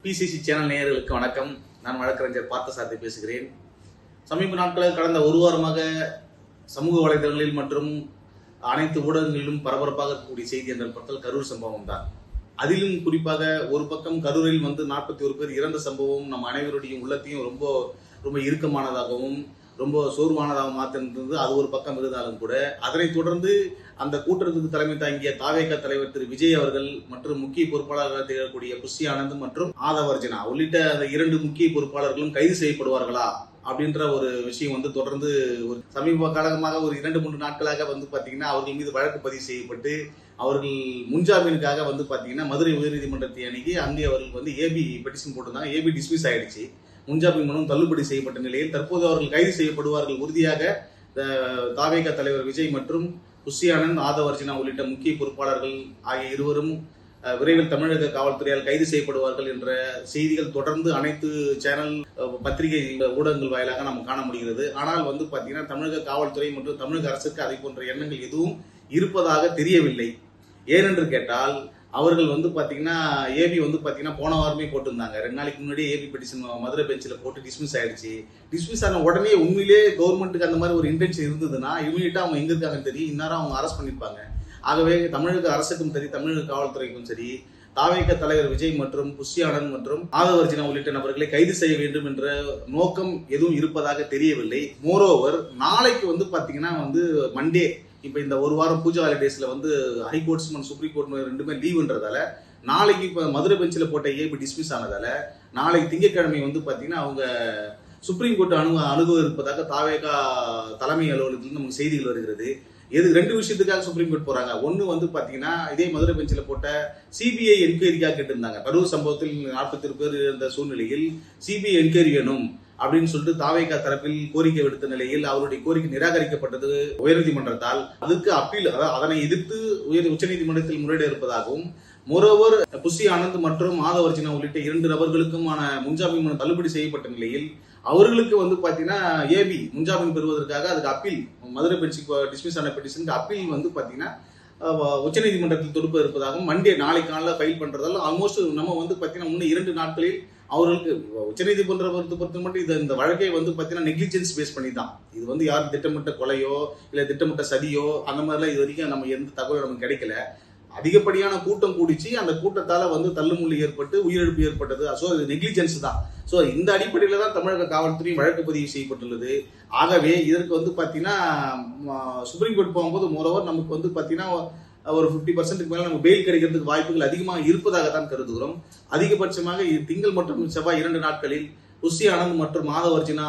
BCG channel நேயர்களுக்கு வணக்கம். நான் வழக்கறிஞர் பார்த்தசாரதி பேசுகிறேன். சமீப நாட்களில் கடந்த ஒரு வாரமாக சமூக வலைதளங்களில் மற்றும் அனைத்து ஊடகங்களிலும் பரபரப்பாக இருக்கக்கூடிய செய்தி என்றால் பார்த்தால் கரூர் சம்பவம் தான். அதிலும் குறிப்பாக ஒரு பக்கம் கரூரில் 41 பேர் இறந்த சம்பவம் நம் அனைவருடைய உள்ளத்தையும் ரொம்ப ரொம்ப இறுக்கமானதாகவும் ரொம்ப சோர்வானதாக மாற்றிருந்தது. அது ஒரு பக்கம் இருந்தாலும் கூட அதனைத் தொடர்ந்து அந்த கூட்டத்துக்கு தலைமை தாங்கிய தாவேக தலைவர் திரு விஜய் அவர்கள் மற்றும் முக்கிய பொறுப்பாளர்களாக திகழக்கூடிய புஷி ஆனந்த் மற்றும் ஆதவர்ஜனா உள்ளிட்ட அந்த 2 முக்கிய பொறுப்பாளர்களும் கைது செய்யப்படுவார்களா அப்படின்ற ஒரு விஷயம் தொடர்ந்து ஒரு சமீப காலமாக ஒரு 2-3 நாட்களாக பாத்தீங்கன்னா அவர்கள் மீது வழக்கு பதிவு செய்யப்பட்டு அவர்கள் முன்ஜாமீனுக்காக பாத்தீங்கன்னா மதுரை உயர்நீதிமன்றத்தை அணுகி அங்கே அவர்கள் ஏபி பெட்டிஷன் போட்டிருந்தாங்க. ஏபி டிஸ்மிஸ் ஆயிடுச்சு. முன்ஜாமீன் மனு தள்ளுபடி செய்யப்பட்ட நிலையில் தற்போது அவர்கள் கைது செய்யப்படுவார்கள் உறுதியாக தாவேக தலைவர் விஜய் மற்றும் புஷி ஆனந்த் ஆதவர்ஜனா உள்ளிட்ட முக்கிய பொறுப்பாளர்கள் ஆகிய இருவரும் விரைவில் தமிழக காவல்துறையால் கைது செய்யப்படுவார்கள் என்ற செய்திகள் தொடர்ந்து அனைத்து சேனல் பத்திரிகை ஊடகங்கள் வாயிலாக நாம் காண முடிகிறது. ஆனால் பாத்தீங்கன்னா தமிழக காவல்துறை மற்றும் தமிழக அரசுக்கு அதை போன்ற எண்ணங்கள் எதுவும் இருப்பதாக தெரியவில்லை. ஏனென்று கேட்டால் அவர்கள் பாத்தீங்கன்னா ஏபி பாத்தீங்கன்னா போன வாரமே போட்டிருந்தாங்க. 2 நாளைக்கு முன்னாடி ஏபி பெட்டிஷன் மதுரை பெஞ்சில் போட்டு டிஸ்மிஸ் ஆயிடுச்சு. டிஸ்மிஸ் ஆன உடனே உண்மையிலே கவர்மெண்ட்டுக்கு அந்த மாதிரி ஒரு இன்டென்ஷன் இருந்ததுன்னா இமீடியட்டா அவங்க எங்க இருக்காங்கன்னு தெரியும், இந்நேரம் அவங்க அரெஸ்ட் பண்ணிருப்பாங்க. ஆகவே தமிழக அரசுக்கும் சரி தமிழக காவல்துறைக்கும் சரி தாவேக தலைவர் விஜய் மற்றும் புஷி ஆனந்த் மற்றும் ஆதவர்ஜனா உள்ளிட்ட நபர்களை கைது செய்ய வேண்டும் என்ற நோக்கம் எதுவும் இருப்பதாக தெரியவில்லை. மோரோவர் நாளைக்கு பாத்தீங்கன்னா மண்டே இப்ப இந்த ஒரு வாரம் பூஜா ஹாலிடேஸ்ல ஹைகோர்ட்ஸ் மற்றும் சுப்ரீம் கோர்ட் ரெண்டுமே லீவுன்றதால நாளைக்கு இப்ப மதுரை பெஞ்சில் போட்ட ஏபி டிஸ்மிஸ் ஆனதால நாளைக்கு திங்கட்கிழமை பாத்தீங்கன்னா அவங்க சுப்ரீம் கோர்ட் அணுக இருப்பதாக தாவேகா தலைமை அலுவலகத்தில் நமக்கு செய்திகள் வருகிறது. எது 2 விஷயத்துக்காக சுப்ரீம் கோர்ட் போறாங்க. ஒன்னு பாத்தீங்கன்னா இதே மதுரை பெஞ்சில் போட்ட சிபிஐ என்கொயரிக்காக கேட்டிருந்தாங்க. கரூர் சம்பவத்தில் 41 பேர் இருந்த சூழ்நிலையில் சிபிஐ என்கொயரி வேணும் அப்படின்னு சொல்லிட்டு தாவேகா தரப்பில் கோரிக்கை விடுத்த நிலையில் அவருடைய கோரிக்கை நிராகரிக்கப்பட்டது உயர்நீதிமன்றத்தால். அதுக்கு அப்பீல் அதனை எதிர்த்து உச்சநீதிமன்றத்தில் முறையிட இருப்பதாகவும் மோரோவர் புஷி ஆனந்த் மற்றும் ஆதவர்ஜனா உள்ளிட்ட 2 நபர்களுக்குமான முன்ஜாமீன் மனு தள்ளுபடி செய்யப்பட்ட நிலையில் அவர்களுக்கு பாத்தீங்கன்னா ஏபி முன்ஜாமீன் பெறுவதற்காக அதுக்கு அப்பீல் மதுரை பெஞ்ச் டிஸ்மிஸ் ஆன பெட்டிஷனுக்கு அப்பீல் பாத்தீங்கன்னா உச்சநீதிமன்றத்தில் தொடுப்ப இருப்பதாகவும் மண்டே நாளை காலையில் ஃபைல் பண்றதால ஆல்மோஸ்ட் நம்ம பாத்தீங்கன்னா இன்னும் 2 நாட்களில் அவர்களுக்கு உச்சநீதிமன்றத்தை பொறுத்த மட்டும் இந்த வழக்கை பாத்தீங்கன்னா நெக்லிஜென்ஸ் பேஸ் பண்ணி தான். இது யாரும் திட்டமிட்ட கொலையோ இல்ல திட்டமிட்ட சதியோ அந்த மாதிரிலாம் இது வரைக்கும் நம்ம எந்த தகவலும் நமக்கு கிடைக்கல. அதிகப்படியான கூட்டம் கூடிச்சு, அந்த கூட்டத்தால தள்ளுமுள்ளி ஏற்பட்டு உயிரிழப்பு ஏற்பட்டது. ஸோ இது நெக்லிஜென்ஸ் தான். ஸோ இந்த அடிப்படையில தான் தமிழக காவல்துறை வழக்கு பதிவு செய்யப்பட்டுள்ளது. ஆகவே இதற்கு பாத்தீங்கன்னா சுப்ரீம் கோர்ட் போகும்போது மோரோவர் நமக்கு பாத்தீங்கன்னா ஒரு 50% மேல நம்ம பெயில் கிடைக்கிறதுக்கு வாய்ப்புகள் அதிகமாக இருப்பதாக தான் கருதுகிறோம். அதிகபட்சமாக திங்கள் மற்றும் செவ்வாய் 2 நாட்களில் புஷி ஆனந்த் மற்றும் ஆதவர்ஜனா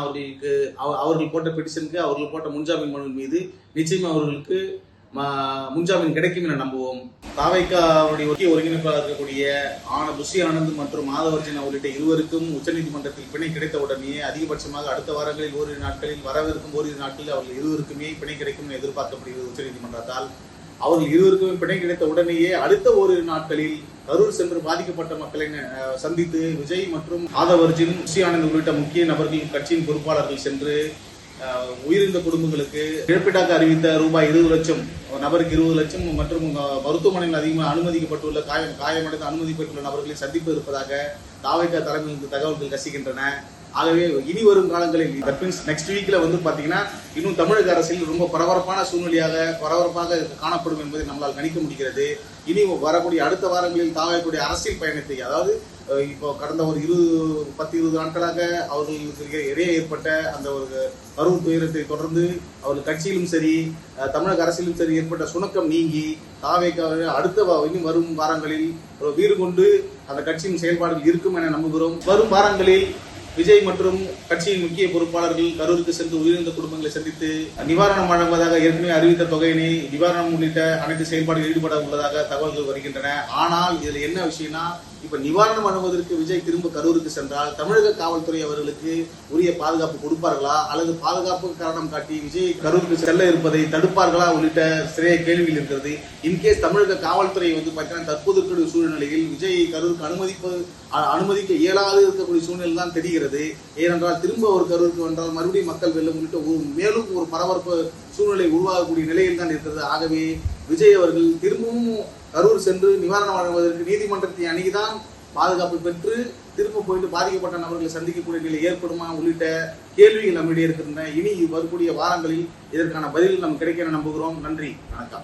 அவர்கள் போட்ட பெட்டிஷனுக்கு அவர்கள் போட்ட முன்ஜாமீன் மனு மீது நிச்சயமா அவர்களுக்கு முன்ஜாமீன் கிடைக்கும் என நம்புவோம். தாவேகாவுடைய ஒருங்கிணைப்பாளர் இருக்கக்கூடிய புஷி ஆனந்த் மற்றும் ஆதவர்ஜனா உள்ளிட்ட இருவருக்கும் உச்சநீதிமன்றத்தில் பிணை கிடைத்த உடனே அதிகபட்சமாக அடுத்த வாரங்களில் ஓரிரு நாட்களில் வரவிருக்கும் ஓரிரு நாட்களில் அவர்கள் இருவருக்குமே பிணை கிடைக்கும் என எதிர்பார்க்கப்படுகிறது. உச்சநீதிமன்றத்தால் அவர்கள் இருவருக்குமே பிணை கிடைத்த உடனேயே அடுத்த ஓரிரு நாட்களில் கரூர் சென்று பாதிக்கப்பட்ட மக்களை சந்தித்து விஜய் மற்றும் ஆதவர்ஜின் புஷி ஆனந்த் உள்ளிட்ட முக்கிய நபர்கள் கட்சியின் பொறுப்பாளர்கள் சென்று உயிரிழந்த குடும்பங்களுக்கு இழப்பீடாக அறிவித்த ரூபாய் 20 லட்சம் நபருக்கு 20 லட்சம் மற்றும் மருத்துவமனையில் அதிகமாக அனுமதிக்கப்பட்டுள்ள காயமடைந்து அனுமதிக்கப்பட்டுள்ள நபர்களை சந்திப்பு இருப்பதாக தாவேகா தலைமையில் தகவல்கள் கசிக்கின்றன. ஆகவே இனி வரும் காலங்களில் நெக்ஸ்ட் வீக்ல பாத்தீங்கன்னா இன்னும் தமிழக அரசியல் ரொம்ப பரபரப்பான பரபரப்பாக காணப்படும் என்பதை நம்மளால் கணிக்க முடிகிறது. இனி வரக்கூடிய அடுத்த வாரங்களில் தாவேக்கூடிய அரசியல் பயணத்தை, அதாவது இப்போ கடந்த ஒரு 10-20 நாட்களாக அவர்களுக்கு இடையே ஏற்பட்ட அந்த ஒரு கரூர் துயரத்தை தொடர்ந்து அவர்கள் கட்சியிலும் சரி தமிழக அரசியலும் சரி ஏற்பட்ட சுணக்கம் நீங்கி தாவேக்காக அடுத்த இன்னும் வரும் வாரங்களில் வீறு கொண்டு அந்த கட்சியின் செயல்பாடுகள் இருக்கும் என நம்புகிறோம். வரும் வாரங்களில் விஜய் மற்றும் கட்சியின் முக்கிய பொறுப்பாளர்கள் கரூருக்கு சென்று உயிரிழந்த குடும்பங்களை சந்தித்து நிவாரணம் வழங்குவதாக ஏற்கனவே அறிவித்த தொகையினை நிவாரணம் உள்ளிட்ட அனைத்து செயல்பாடுகளில் ஈடுபட உள்ளதாக தகவல்கள் வருகின்றன. ஆனால் இதுல என்ன விஷயம்னா, இப்ப நிவாரணம் வழங்குவதற்கு விஜய் திரும்ப கரூருக்கு சென்றால் தமிழக காவல்துறை அவர்களுக்கு உரிய பாதுகாப்பு கொடுப்பார்களா அல்லது பாதுகாப்பு காரணம் காட்டி விஜய் கரூருக்கு செல்ல இருப்பதை தடுப்பார்களா உள்ளிட்ட சிறைய கேள்விகள் இருக்கிறது. இன்கேஸ் தமிழக காவல்துறை பாத்தீங்கன்னா தற்போது இருக்கக்கூடிய சூழ்நிலையில் விஜய் கரூருக்கு அனுமதிக்க இயலாது இருக்கக்கூடிய சூழ்நிலை தான் தெரிகிறது. ஏனென்றால் திரும்ப ஒரு கரூருக்கு வந்தால் மறுபடியும் மக்கள் வெல்ல உள்ளிட்ட மேலும் ஒரு பரபரப்பு சூழ்நிலை உருவாகக்கூடிய நிலையில் தான் இருக்கிறது. ஆகவே விஜய் அவர்கள் திரும்பவும் கரூர் சென்று நிவாரணம் வழங்குவதற்கு நீதிமன்றத்தை அணுகிதான் பாதுகாப்பு பெற்று திரும்ப போயிட்டு பாதிக்கப்பட்ட நபர்களை சந்திக்கக்கூடிய நிலை ஏற்படுமா உள்ளிட்ட கேள்விகள் நம்மிடையே இருக்கின்றன. இனி வரக்கூடிய வாரங்களில் இதற்கான பதில் நமக்கு கிடைக்க நம்புகிறோம். நன்றி, வணக்கம்.